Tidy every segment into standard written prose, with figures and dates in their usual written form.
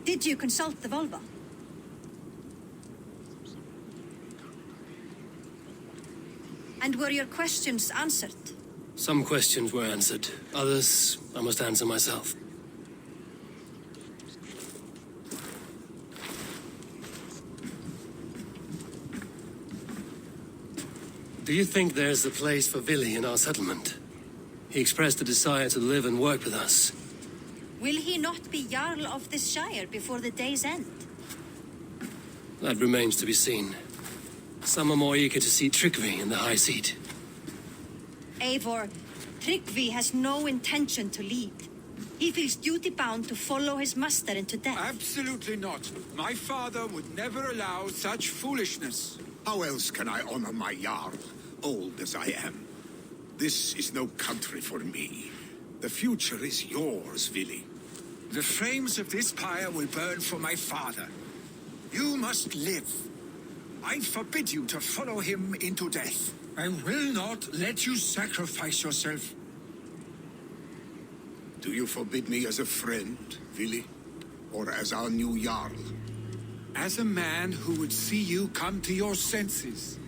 Did you consult the Volva? And were your questions answered? Some questions were answered. Others, I must answer myself. Do you think there's a place for Vili in our settlement? He expressed a desire to live and work with us. Will he not be Jarl of this Shire before the day's end? That remains to be seen. Some are more eager to see Tryggvi in the high seat. Eivor, Tryggvi has no intention to lead. He feels duty-bound to follow his master into death. Absolutely not. My father would never allow such foolishness. How else can I honor my Jarl, old as I am? This is no country for me. The future is yours, Vili. The flames of this pyre will burn for my father. You must live. I forbid you to follow him into death. I will not let you sacrifice yourself. Do you forbid me as a friend, Vili? Or as our new Jarl? As a man who would see you come to your senses.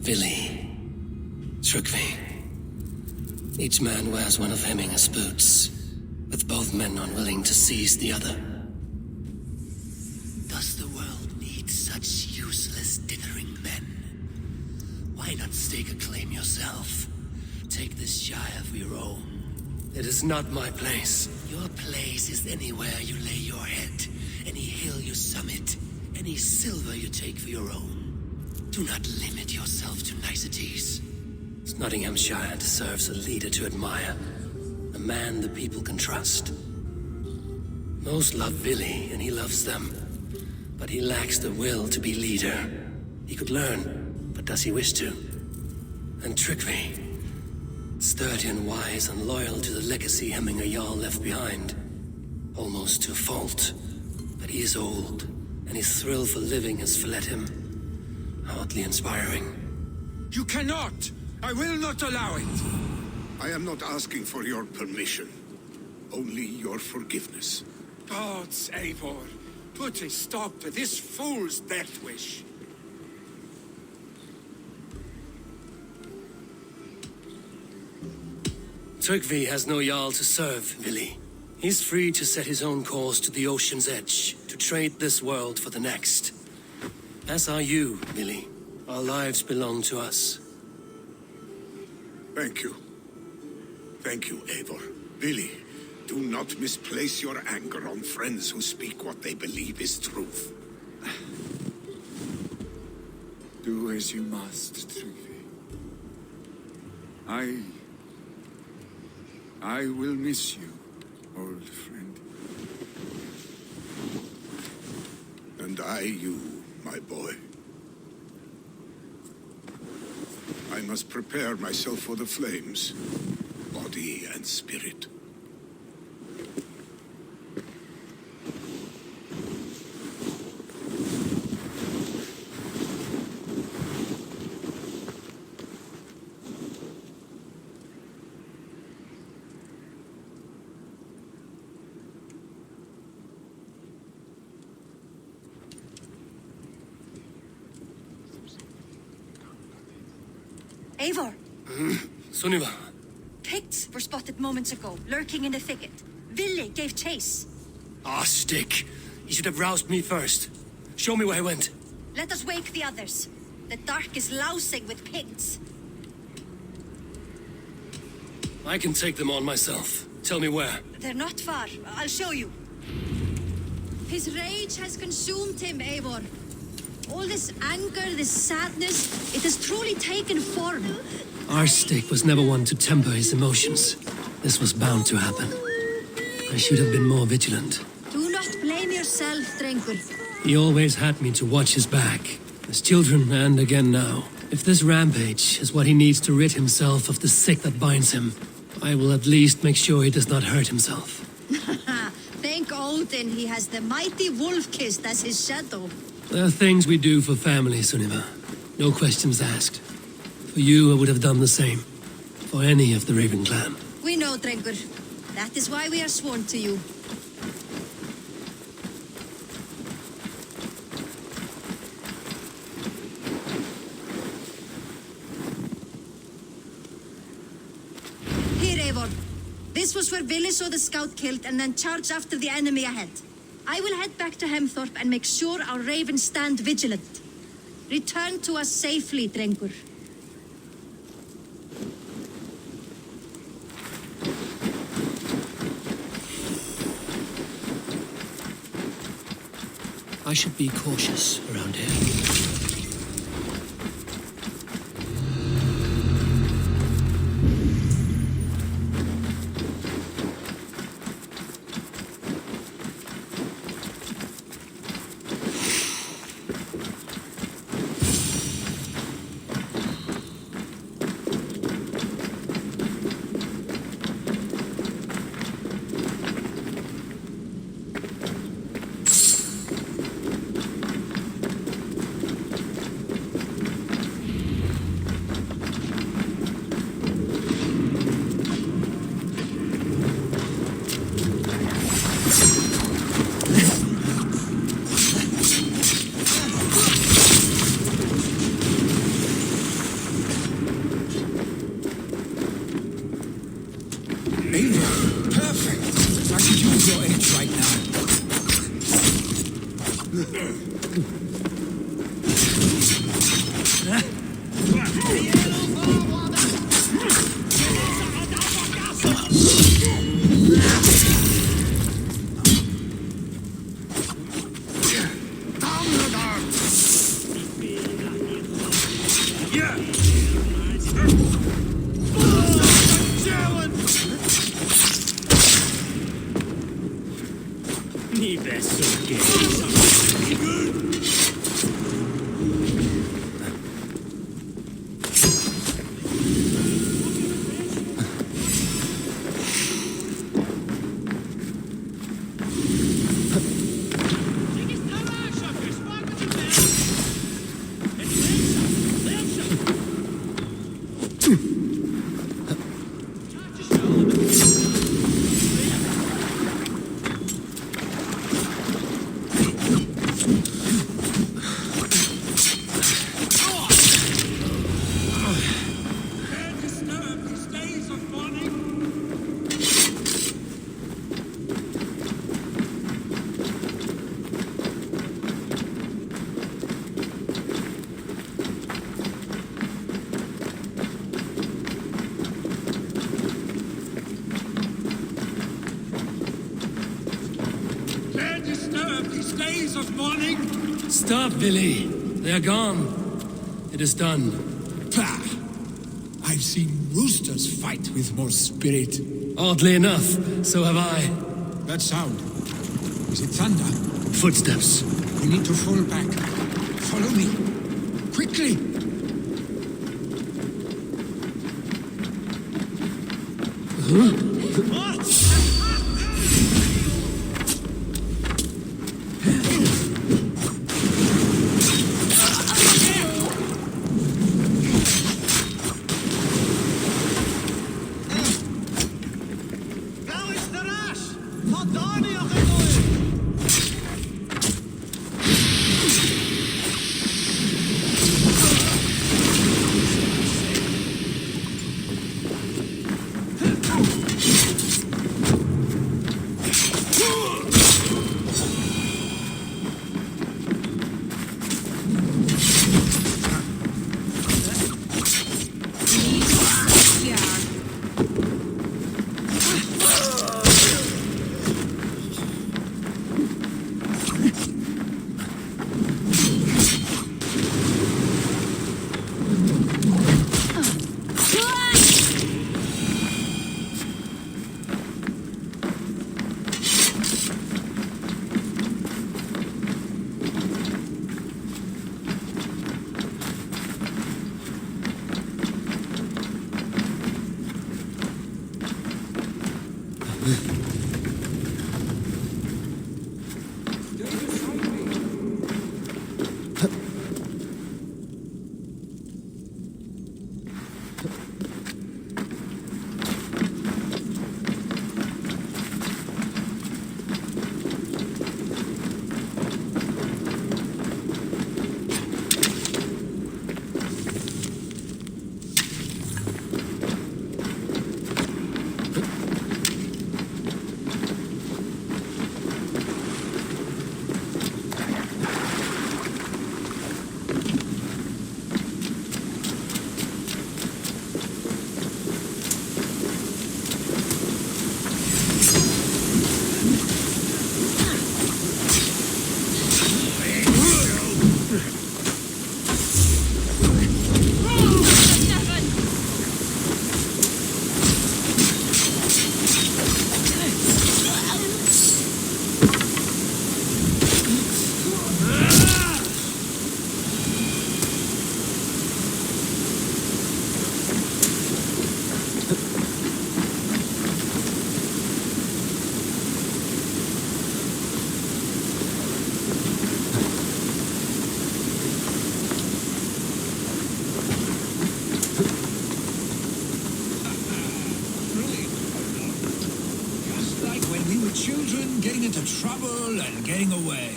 Vili. Tryggvi. Each man wears one of Hemminger's boots, with both men unwilling to seize the other. Does the world need such useless, dithering men? Why not stake a claim yourself? Take this Shire for your own. It is not my place. Your place is anywhere you lay your head, any hill you summit, any silver you take for your own. Do not limit yourself to niceties. Nottinghamshire deserves a leader to admire, a man the people can trust. Most love Vili, and he loves them, but he lacks the will to be leader. He could learn, but does he wish to? And Tryggvi, sturdy and wise and loyal to the legacy Hemminger Jarl left behind, almost to a fault. But he is old, and his thrill for living has fled him. Hardly inspiring. You cannot! I will not allow it! I am not asking for your permission, only your forgiveness. Gods, Eivor, put a stop to this fool's death wish. Tryggvi has no Jarl to serve, Vili. He's free to set his own course to the ocean's edge, to trade this world for the next. As are you, Vili. Our lives belong to us. Thank you. Thank you, Eivor. Vili, do not misplace your anger on friends who speak what they believe is truth. Do as you must, Tryggvi. I will miss you, old friend. And I you, my boy. I must prepare myself for the flames, body and spirit. Eivor! Sunniva. Picts were spotted moments ago, lurking in the thicket. Vili gave chase. Ah, stick. He should have roused me first. Show me where he went. Let us wake the others. The dark is lousing with pigs. I can take them on myself. Tell me where. They're not far. I'll show you. His rage has consumed him, Eivor. All this anger, this sadness, it has truly taken form. Arstic was never one to temper his emotions. This was bound to happen. I should have been more vigilant. Do not blame yourself, Drengur. He always had me to watch his back. As children, and again now. If this rampage is what he needs to rid himself of the sick that binds him, I will at least make sure he does not hurt himself. Thank Odin he has the mighty Wolf-Kissed as his shadow. There are things we do for family, Sunniva. No questions asked. For you, I would have done the same. For any of the Raven clan. We know, Drengur. That is why we are sworn to you. Here, Eivor. This was where Vili saw the scout killed and then charged after the enemy ahead. I will head back to Hemthorpe and make sure our ravens stand vigilant. Return to us safely, Drengur. I should be cautious around here. Eivor, perfect. I could use your edge right now. Stop, Vili. They are gone. It is done. Pah! I've seen roosters fight with more spirit. Oddly enough, so have I. That sound. Is it thunder? Footsteps. We need to fall back. Follow me. Quickly! getting into trouble and getting away.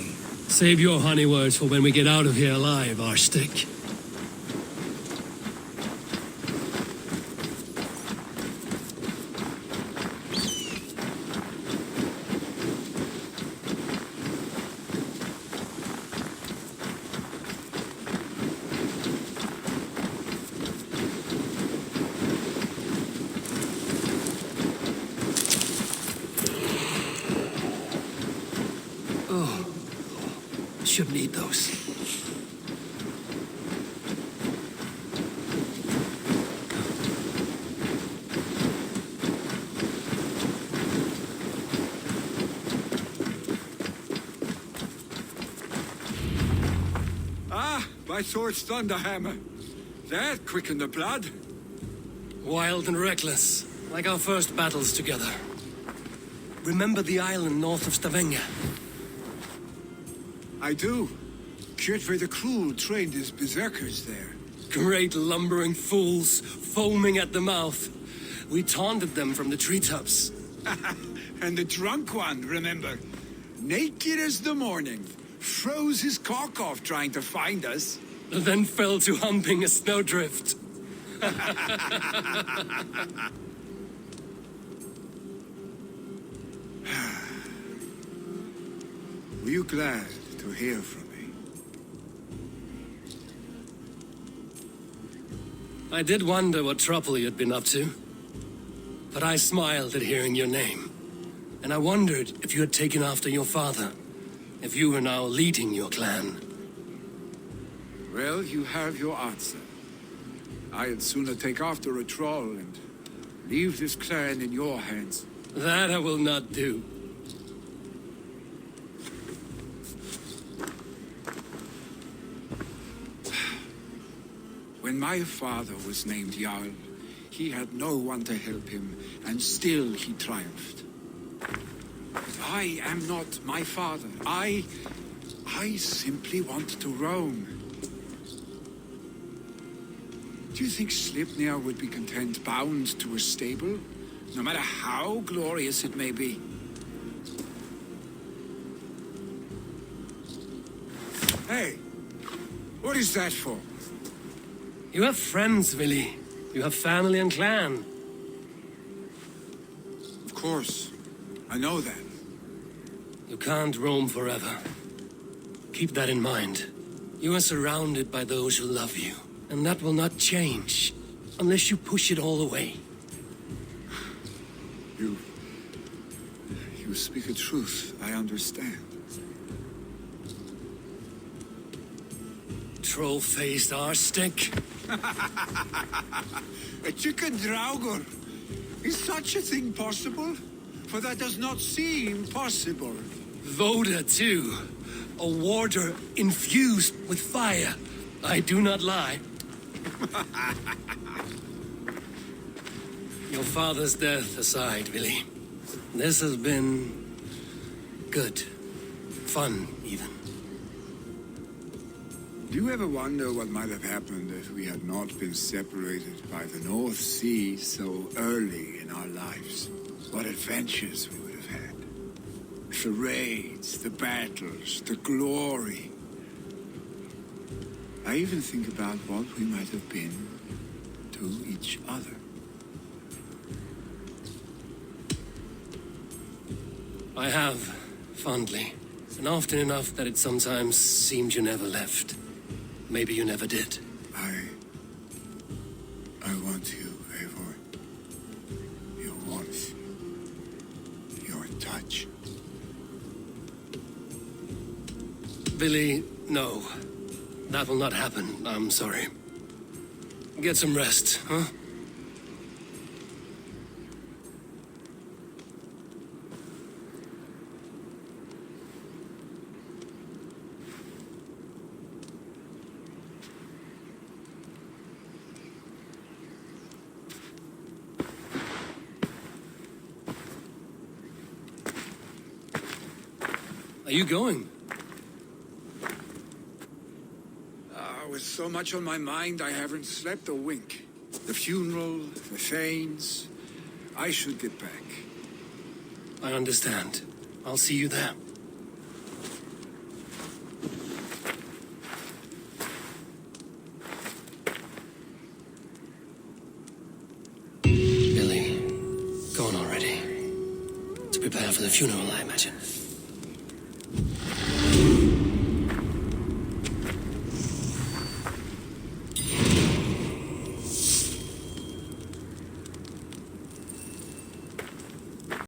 Save your honey words for when we get out of here alive, Arstick. Should need those. Ah, my sword's thunderhammer. That quickened the blood. Wild and reckless, like our first battles together. Remember the island north of Stavanger? I do. Kjotve the Cruel trained his berserkers there. Great lumbering fools, foaming at the mouth. We taunted them from the treetops. And the drunk one, remember? Naked as the morning. Froze his cock off trying to find us. Then fell to humping a snowdrift. Were you glad to hear from me? I did wonder what trouble you'd been up to. But I smiled at hearing your name. And I wondered if you had taken after your father. If you were now leading your clan. Well, you have your answer. I'd sooner take after a troll and leave this clan in your hands. That I will not do. When my father was named Jarl, he had no one to help him, and still he triumphed. I am not my father. I simply want to roam. Do you think Sleipnir would be content bound to a stable, no matter how glorious it may be? Hey, what is that for? You have friends, Willy. You have family and clan. Of course, I know that. You can't roam forever. Keep that in mind. You are surrounded by those who love you. And that will not change, unless you push it all away. You speak a truth, I understand. Troll-faced Arstick. A chicken Draugr. Is such a thing possible? For that does not seem possible. Voda, too. A warder infused with fire. I do not lie. Your father's death aside, Willy. This has been good. Fun, even. Do you ever wonder what might have happened if we had not been separated by the North Sea so early in our lives? What adventures we would have had. The raids, the battles, the glory. I even think about what we might have been to each other. I have, fondly. And often enough that it sometimes seemed you never left. Maybe you never did. I want you, Eivor. Your warmth. Your touch. Willy, no. That will not happen. I'm sorry. Get some rest, huh? Are you going? With so much on my mind, I haven't slept a wink. The funeral, the Thanes. I should get back. I understand. I'll see you there. Billy, go on already. To prepare for the funeral, I imagine.